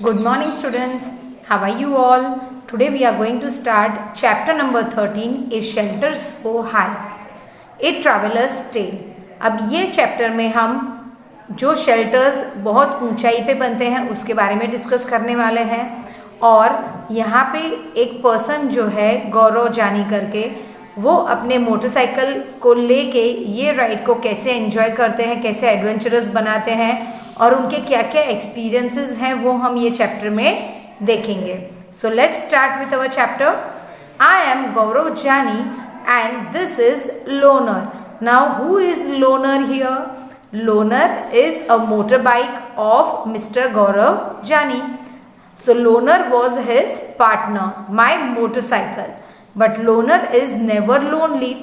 Good morning students. How are you all? Today we are going to start chapter number 13 A Shelter So High, A Traveler's Tale. अब ये chapter में हम जो shelters बहुत ऊंचाई पे बनते हैं उसके बारे में डिस्कस करने वाले हैं और यहाँ पे एक पर्सन जो है गौरव जानी करके वो अपने मोटरसाइकिल को लेके ये राइड को कैसे एंजॉय करते हैं, कैसे एडवेंचरस बनाते हैं और उनके क्या क्या एक्सपीरियंसेस हैं वो हम ये चैप्टर में देखेंगे. So let's start with our chapter. I am Gaurav Jani and this is loner. Now who is loner here? Loner is a motor bike of mister Gaurav Jani. So loner was his partner, my motorcycle. But loner is never lonely.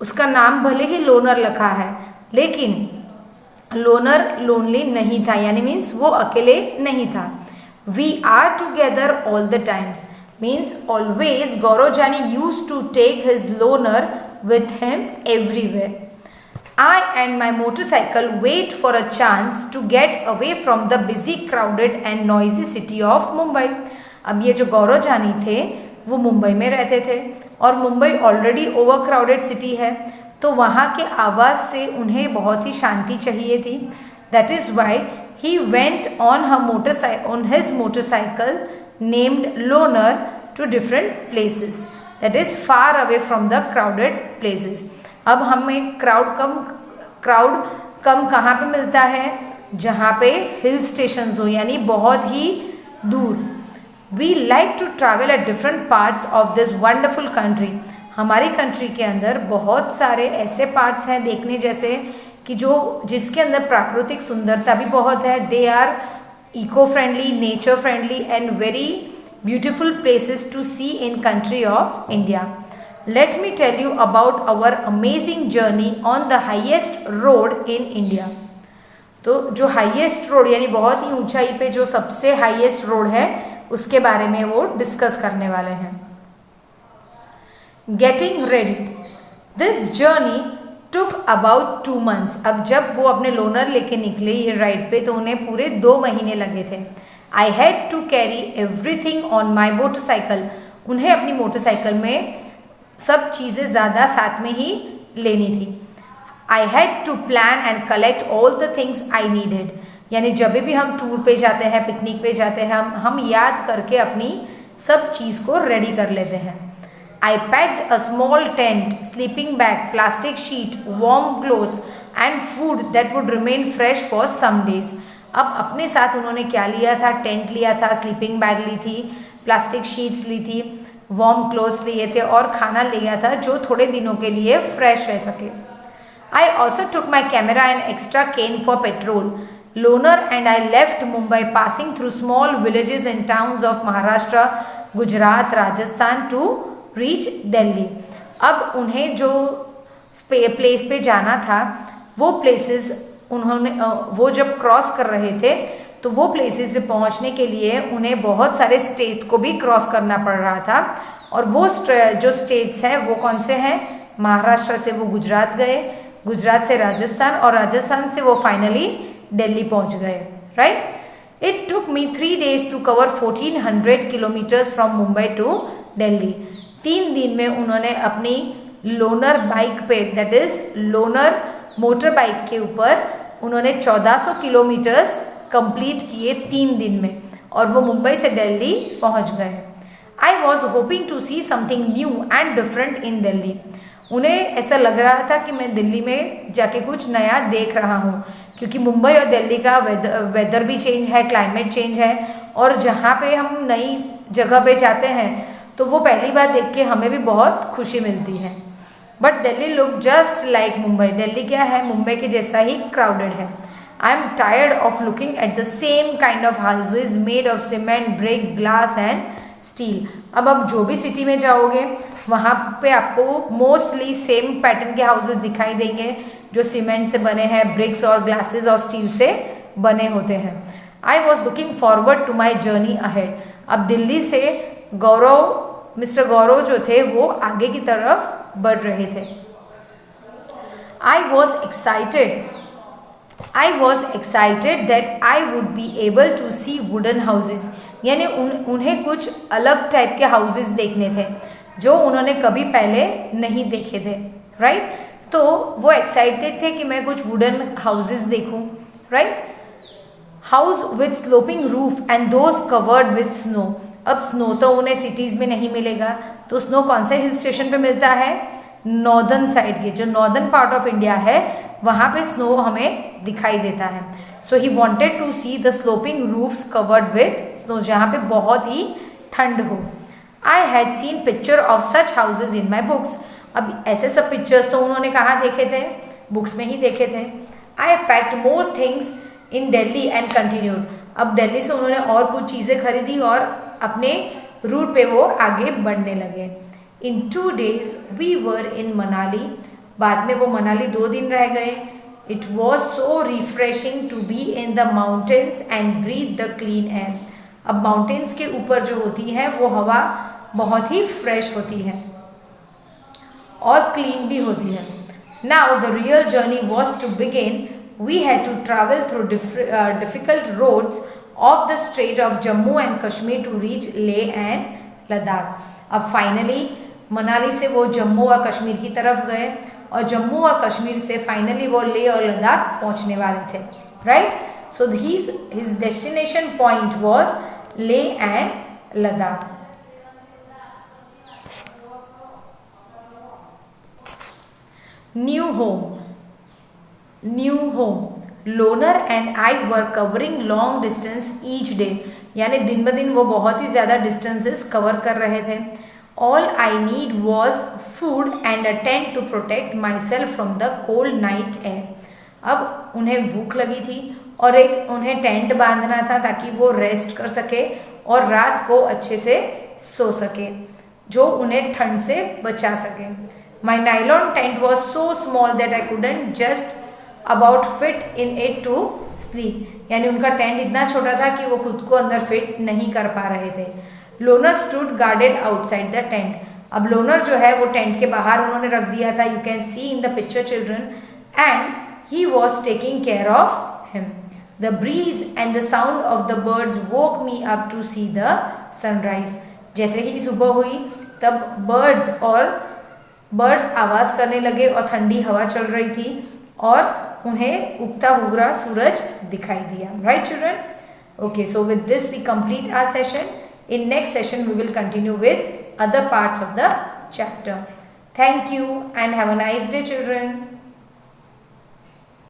उसका नाम भले ही loner लिखा है लेकिन loner lonely नहीं था, यानी means वो अकेले नहीं था. We are together all the times means always गौरव जानी used to take his loner with him everywhere. I and my motorcycle wait for a chance to get away from the busy, crowded and noisy city of Mumbai. अब ये जो गौरव जानी थे वो मुंबई में रहते थे और Mumbai already over crowded city है तो वहाँ के आवाज़ से उन्हें बहुत ही शांति चाहिए थी. That is why he went on his motorcycle named Loner to different places, that is far away from the crowded places. अब हमें क्राउड कम कहाँ पे मिलता है? जहाँ पे हिल स्टेशंस हो, यानी बहुत ही दूर. We like to travel at different parts of this wonderful country. हमारी कंट्री के अंदर बहुत सारे ऐसे पार्ट्स हैं देखने जैसे कि जिसके अंदर प्राकृतिक सुंदरता भी बहुत है. They are eco friendly, nature friendly and very beautiful places to see in country of India. Let me tell you about our amazing journey on the highest road in India. तो जो हाईएस्ट रोड यानी बहुत ही ऊंचाई पे जो सबसे highest road है उसके बारे में वो डिस्कस करने वाले हैं. Getting ready. This journey took about 2 months. अब जब वो अपने लोनर लेके निकले ये राइड पे तो उन्हें पूरे 2 महीने लगे थे. I had to carry everything on my motorcycle. उन्हें अपनी मोटरसाइकिल में सब चीज़ें ज़्यादा साथ में ही लेनी थी. I had to plan and collect all the things I needed. यानी जब भी हम टूर पे जाते हैं, पिकनिक पे जाते हैं, हम याद करके अपनी सब चीज़ को रेडी कर लेते हैं. I packed a small tent, sleeping bag, plastic sheet, warm clothes and food that would remain fresh for some days. अब अपने साथ उन्होंने क्या लिया था? टेंट लिया था, स्लीपिंग बैग ली थी, प्लास्टिक शीट्स ली थी, वार्म क्लोथ्स लिए थे और खाना लिया था जो थोड़े दिनों के लिए फ्रेश रह सके. I also took my camera and extra can for petrol. Loner and I left Mumbai passing through small villages and towns of Maharashtra, Gujarat, Rajasthan to reach Delhi. अब उन्हें जो प्लेस पे जाना था वो प्लेसेस वो जब क्रॉस कर रहे थे तो वो प्लेसेस पे पहुंचने के लिए उन्हें बहुत सारे स्टेट को भी क्रॉस करना पड़ रहा था और वो जो स्टेट्स हैं वो कौन से हैं? महाराष्ट्र से वो गुजरात गए, गुजरात से राजस्थान और राजस्थान से वो फाइनली दिल्ली पहुंच गए. Right. It took me 3 days to cover 1400 kilometres from Mumbai to Delhi. 3 दिन में उन्होंने अपनी लोनर बाइक पे, that is Loner motor bike के ऊपर उन्होंने 1400 किलोमीटर्स कंप्लीट किए 3 दिन में और वो मुंबई से दिल्ली पहुंच गए. I was hoping to see something new and different in Delhi. उन्हें ऐसा लग रहा था कि मैं दिल्ली में जाके कुछ नया देख रहा हूँ क्योंकि मुंबई और दिल्ली का वेदर भी चेंज है, क्लाइमेट चेंज है और जहाँ पे हम नई जगह पे जाते हैं तो वो पहली बार देख के हमें भी बहुत खुशी मिलती है. But Delhi look just like Mumbai. Delhi क्या है? मुंबई के जैसा ही क्राउडेड है. I am tired of looking at the same kind of houses made of cement, brick, glass and steel. अब आप जो भी सिटी में जाओगे वहाँ पे आपको मोस्टली सेम पैटर्न के हाउसेस दिखाई देंगे जो सीमेंट से बने हैं, ब्रिक्स और ग्लासेस और स्टील से बने होते हैं. I was looking forward to my journey ahead. अब दिल्ली से मिस्टर गौरव जो थे वो आगे की तरफ बढ़ रहे थे. I was excited I was excited that I would be able to see wooden houses, यानी उन्हें कुछ अलग टाइप के हाउसेज देखने थे जो उन्होंने कभी पहले नहीं देखे थे, राइट। तो वो एक्साइटेड थे कि मैं कुछ वुडन हाउसेज देखूं, right. House with sloping roof and those covered with snow. अब स्नो तो उन्हें सिटीज़ में नहीं मिलेगा, तो स्नो कौन से हिल स्टेशन पे मिलता है? नॉर्दर्न साइड के, जो नॉर्दर्न पार्ट ऑफ इंडिया है वहाँ पे स्नो हमें दिखाई देता है। So he wanted to see the sloping roofs covered with snow, जहाँ पे बहुत ही ठंड हो। I had seen picture of such houses in my books. अब ऐसे सब पिक्चर्स तो उन्होंने कहाँ देखे थे? बुक्स में ही देखे थे। I packed more things in Delhi and continued. अब दिल्ली से उन्होंने और कुछ चीज़ें खरीदी और अपने रूट पे वो आगे बढ़ने लगे। In 2 days we were in Manali. बाद में वो मनाली 2 दिन रह गए। It was so refreshing to be in the mountains and breathe the clean air. अब माउंटेन्स के ऊपर जो होती है वो हवा बहुत ही फ्रेश होती है और क्लीन भी होती है। Now the real journey was to begin. We had to travel through difficult roads of the Strait of Jammu and Kashmir to reach Leh and Ladakh. अब फाइनली मनाली से वो जम्मू और कश्मीर की तरफ गए और जम्मू और कश्मीर से फाइनली वो लेह और लद्दाख पहुंचने वाले थे, right. So his destination point was Leh and Ladakh. New home. New home. Loner and I were covering long distance each day, यानी दिन ब दिन वो बहुत ही ज़्यादा डिस्टेंसेस कवर कर रहे थे। All I need was food and a tent to protect myself from the cold night air. अब उन्हें भूख लगी थी और एक उन्हें टेंट बांधना था ताकि वो रेस्ट कर सके और रात को अच्छे से सो सके, जो उन्हें ठंड से बचा सके। My nylon tent was so small that I couldn't just about fit in it to sleep, यानी उनका टेंट इतना छोटा था कि वो खुद को अंदर फिट नहीं कर पा रहे थे। Loner stood guarded outside the tent. अब लोनर जो है वो टेंट के बाहर उन्होंने रख दिया था, you can see in the picture children, and he was taking care of him. The breeze and the sound of the birds woke me up to see the sunrise. जैसे ही सुबह हुई तब बर्ड्स आवाज़ करने लगे और ठंडी हवा चल रही थी और उन्हें उगता हुआ सूरज दिखाई दिया, right children. Okay, so with this we complete our session. In next session we will continue with other parts of the chapter. Thank you and have a nice day children.